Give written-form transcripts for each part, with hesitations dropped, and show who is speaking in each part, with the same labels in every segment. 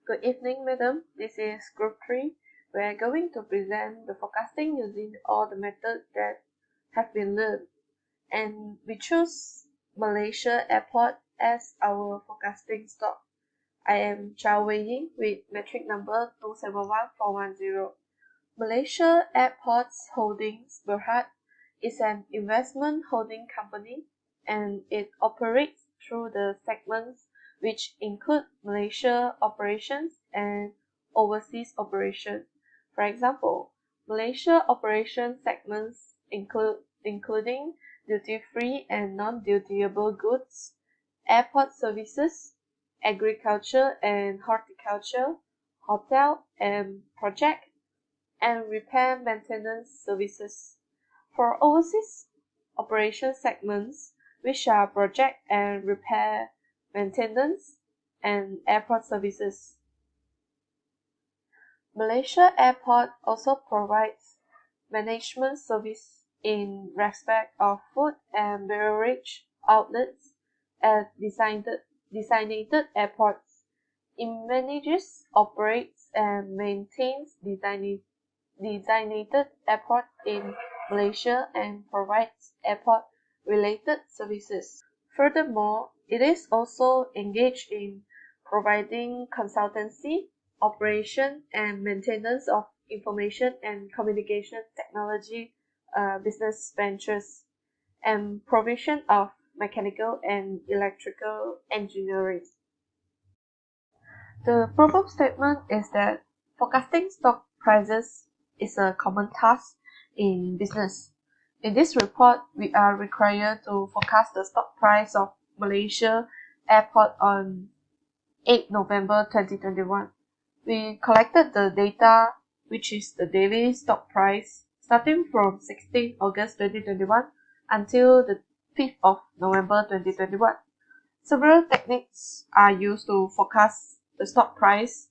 Speaker 1: Good evening, madam. This is Group 3. We are going to present the forecasting using all the methods that have been learned. And we choose Malaysia Airport as our forecasting stock. I am Chow Ying with metric number 271410. Malaysia Airports Holdings Berhad is an investment holding company and it operates through the segments which include Malaysia operations and overseas operations. For example, Malaysia operation segments including duty-free and non-dutiable goods, airport services, agriculture and horticulture, hotel and project, and repair maintenance services. For overseas operation segments, which are project and repair maintenance and airport services. Malaysia Airport also provides management service in respect of food and beverage outlets at designated airports. It manages, operates, and maintains designated airport in Malaysia and provides airport-related services. Furthermore, it is also engaged in providing consultancy, operation, and maintenance of information and communication technology business ventures, and provision of mechanical and electrical engineering. The problem statement is that forecasting stock prices is a common task in business. In this report, we are required to forecast the stock price of Malaysia Airport on 8 November 2021. We collected the data, which is the daily stock price, starting from 16 August 2021 until the 5th of November 2021. Several techniques are used to forecast the stock price,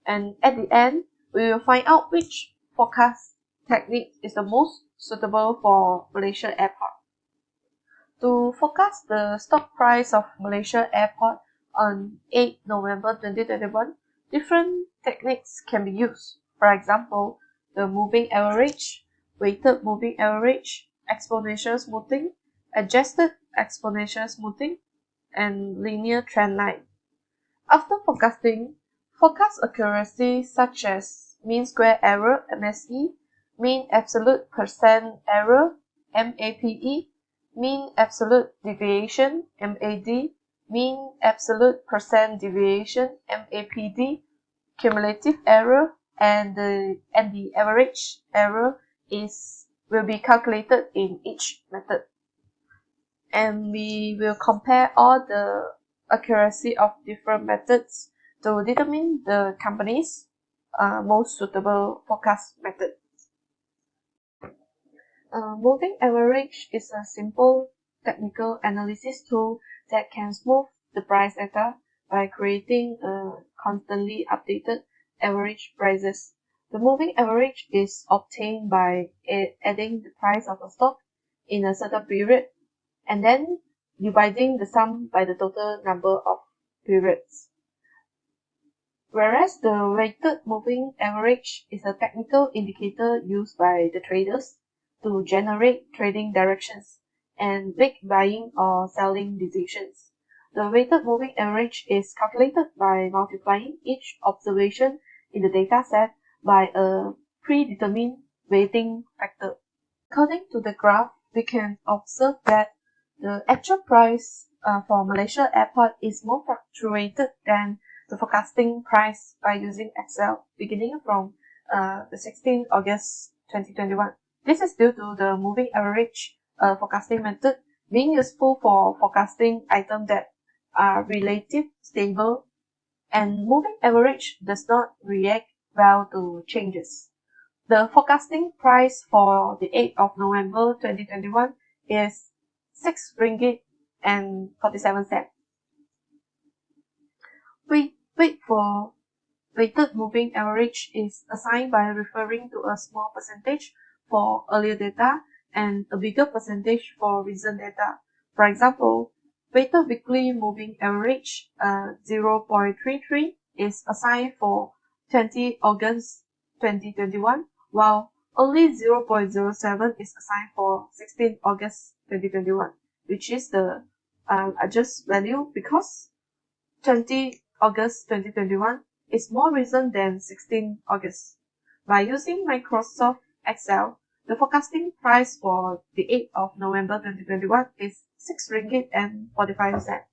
Speaker 1: and at the end, we will find out which forecast technique is the most suitable for Malaysia Airport. To forecast the stock price of Malaysia Airport on 8 November 2021, different techniques can be used. For example, the moving average, weighted moving average, exponential smoothing, adjusted exponential smoothing, and linear trend line. After forecasting, forecast accuracy such as mean square error (MSE), mean absolute percent error (MAPE), mean absolute deviation (MAD), mean absolute percent deviation (MAPD), cumulative error, and the average error will be calculated in each method. And we will compare all the accuracy of different methods to determine the company's most suitable forecast method. Moving average is a simple technical analysis tool that can smooth the price data by creating a constantly updated average prices. The moving average is obtained by adding the price of a stock in a certain period and then dividing the sum by the total number of periods. Whereas the weighted moving average is a technical indicator used by the traders to generate trading directions and make buying or selling decisions. The weighted moving average is calculated by multiplying each observation in the dataset by a predetermined weighting factor. According to the graph, we can observe that the actual price for Malaysia Airport is more fluctuated than the forecasting price by using Excel beginning from the 16th August 2021. This is due to the moving average forecasting method being useful for forecasting items that are relatively stable, and moving average does not react well to changes. The forecasting price for the 8th of November 2021 is 6 ringgit and 47 cents. Weight for weighted moving average is assigned by referring to a small percentage for earlier data and a bigger percentage for recent data. For example, weighted weekly moving average 0.33 is assigned for 20 August 2021, while only 0.07 is assigned for 16 August 2021, which is the adjust value because 20 August 2021 is more recent than 16 August. By using Microsoft Excel, the forecasting price for the 8th of November 2021 is 6 ringgit and 45 cents.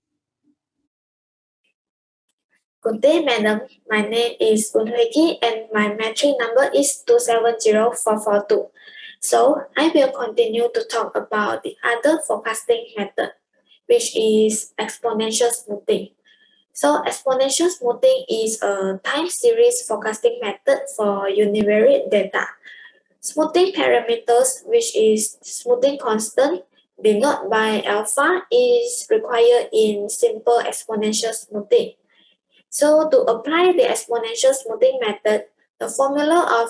Speaker 2: Good day, madam. My name is Unhuigi and my metric number is 270442. So I will continue to talk about the other forecasting method, which is exponential smoothing. So exponential smoothing is a time series forecasting method for univariate data. Smoothing parameters, which is smoothing constant, denoted by alpha, is required in simple exponential smoothing. So to apply the exponential smoothing method, the formula of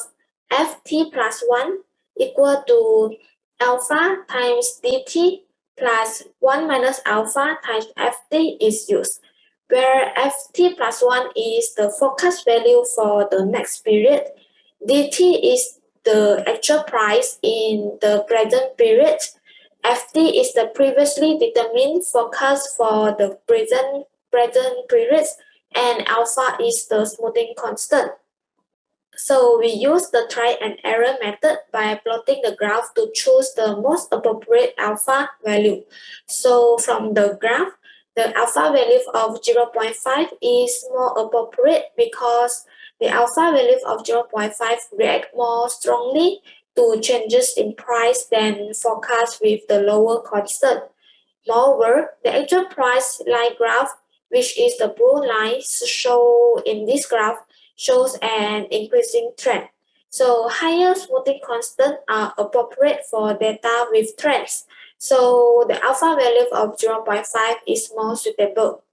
Speaker 2: ft plus 1 equal to alpha times dt plus 1 minus alpha times ft is used, where ft plus 1 is the forecast value for the next period, dt is the actual price in the present period, ft is the previously determined forecast for the present period, and alpha is the smoothing constant. So we use the try and error method by plotting the graph to choose the most appropriate alpha value. So from the graph, the alpha value of 0.5 is more appropriate because the alpha value of 0.5 react more strongly to changes in price than forecast with the lower constant. Moreover, the actual price line graph, which is the blue line shown in this graph, shows an increasing trend. So higher smoothing constants are appropriate for data with trends. So the alpha value of 0.5 is more suitable.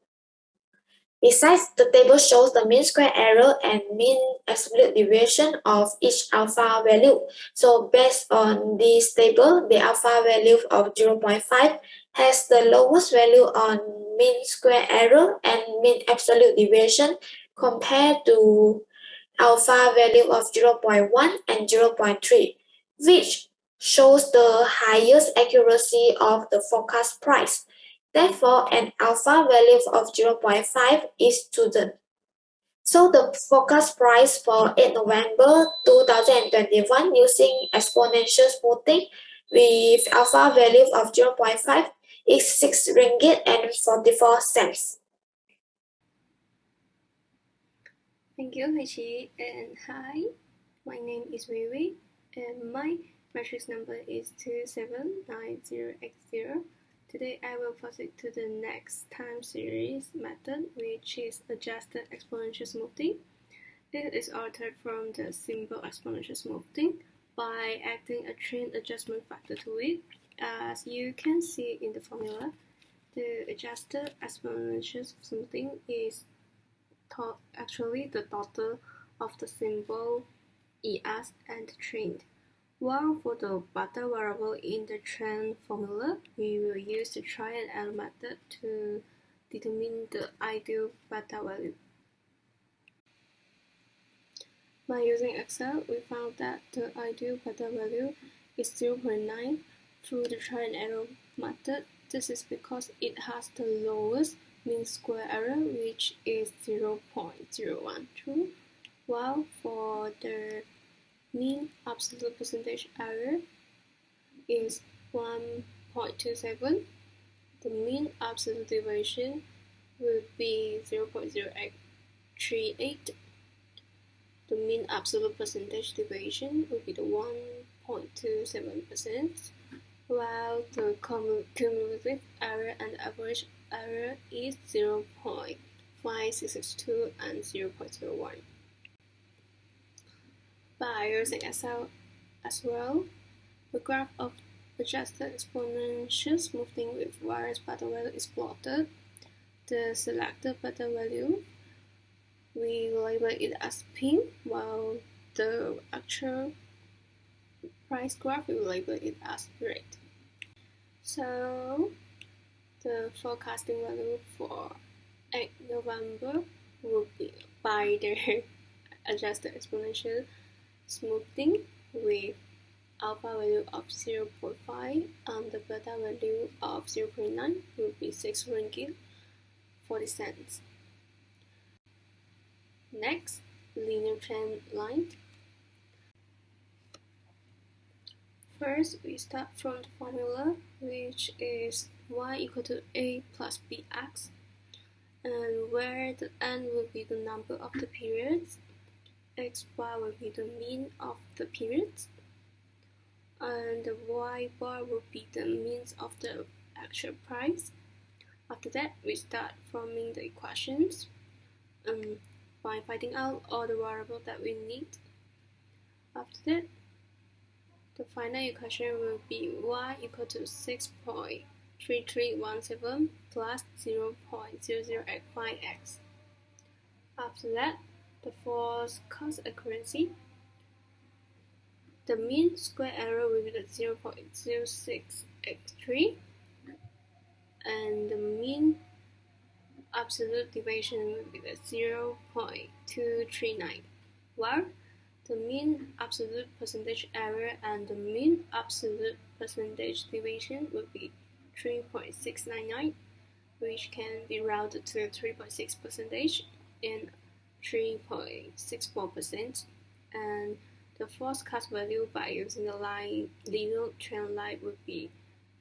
Speaker 2: Besides, the table shows the mean square error and mean absolute deviation of each alpha value. So based on this table, the alpha value of 0.5 has the lowest value on mean square error and mean absolute deviation compared to alpha value of 0.1 and 0.3, which shows the highest accuracy of the forecast price. Therefore, an alpha value of 0.5 is chosen. So the forecast price for 8 November 2021 using exponential smoothing with alpha value of 0.5 is 6 ringgit and 44 cents.
Speaker 3: Thank you, Heichi, and hi. My name is Wei Wei, and my matrix number is 2790x0. Today I will proceed to the next time series method, which is adjusted exponential smoothing. It is altered from the simple exponential smoothing by adding a trend adjustment factor to it. As you can see in the formula, the adjusted exponential smoothing is actually the total of the symbol ES and the trend. While for the beta variable in the trend formula, we will use the try and error method to determine the ideal beta value. By using Excel, we found that the ideal beta value is 0.9 through the try and error method. This is because it has the lowest mean square error, which is 0.012, while for the mean absolute percentage error is 1.27. The mean absolute deviation will be 0.0838. The mean absolute percentage deviation will be the 1.27%, while the cumulative error and average error is 0.5662 and 0.01. By using Excel as well, the graph of adjusted exponential smoothing with various beta value is plotted. The selected beta value, we label it as pink, while the actual price graph, we will label it as red. So the forecasting value for 8 November will be by the adjusted exponential smoothing with alpha value of 0.5 and the beta value of 0.9 will be 6 ringgit 40 cents. Next, linear trend line. First, we start from the formula, which is y equal to a plus bx, and where the n will be the number of the periods, x bar will be the mean of the periods, and the y bar will be the means of the actual price. After that, we start forming the equations by finding out all the variables that we need. After that, the final equation will be y equal to 6.3317 plus 0.0085x. After that, the false cost accuracy. The mean square error will be the 0.06x3, and the mean absolute deviation will be the 0.239, while the mean absolute percentage error and the mean absolute percentage deviation will be 3.699, which can be rounded to 3.6% and 3.64%, and the forecast value by using the linear trend line would be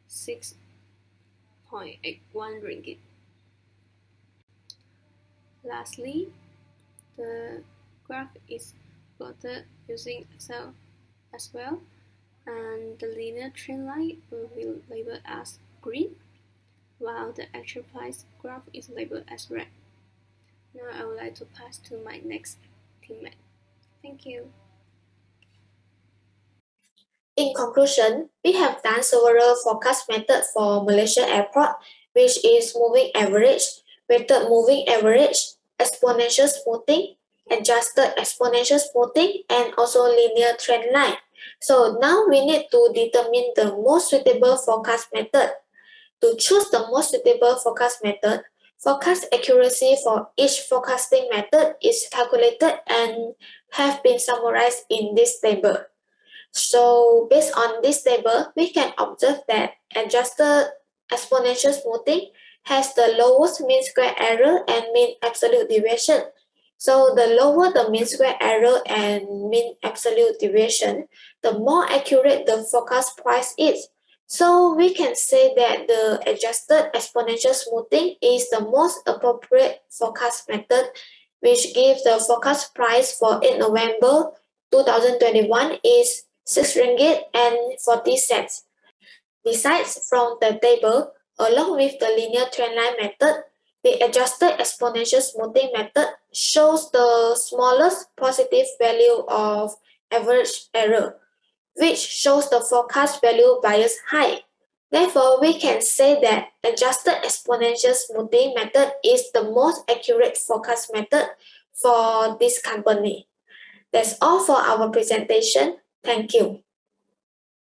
Speaker 3: 6.81 ringgit. Lastly, the graph is plotted using Excel as well, and the linear trend line will be labeled as green, while the actual price graph is labeled as red. Now I would like to pass to my next teammate. Thank you.
Speaker 2: In conclusion, we have done several forecast methods for Malaysia Airport, which is moving average, weighted moving average, exponential smoothing, adjusted exponential smoothing, and also linear trend line. So now we need to determine the most suitable forecast method. To choose the most suitable forecast method, forecast accuracy for each forecasting method is calculated and have been summarized in this table. So based on this table, we can observe that adjusted exponential smoothing has the lowest mean square error and mean absolute deviation. So the lower the mean square error and mean absolute deviation, the more accurate the forecast price is. So we can say that the adjusted exponential smoothing is the most appropriate forecast method, which gives the forecast price for 8 November 2021 is 6 ringgit and 40 cents. Besides, from the table, along with the linear trend line method, the adjusted exponential smoothing method shows the smallest positive value of average error, which shows the forecast value bias high. Therefore, we can say that adjusted exponential smoothing method is the most accurate forecast method for this company. That's all for our presentation. Thank you.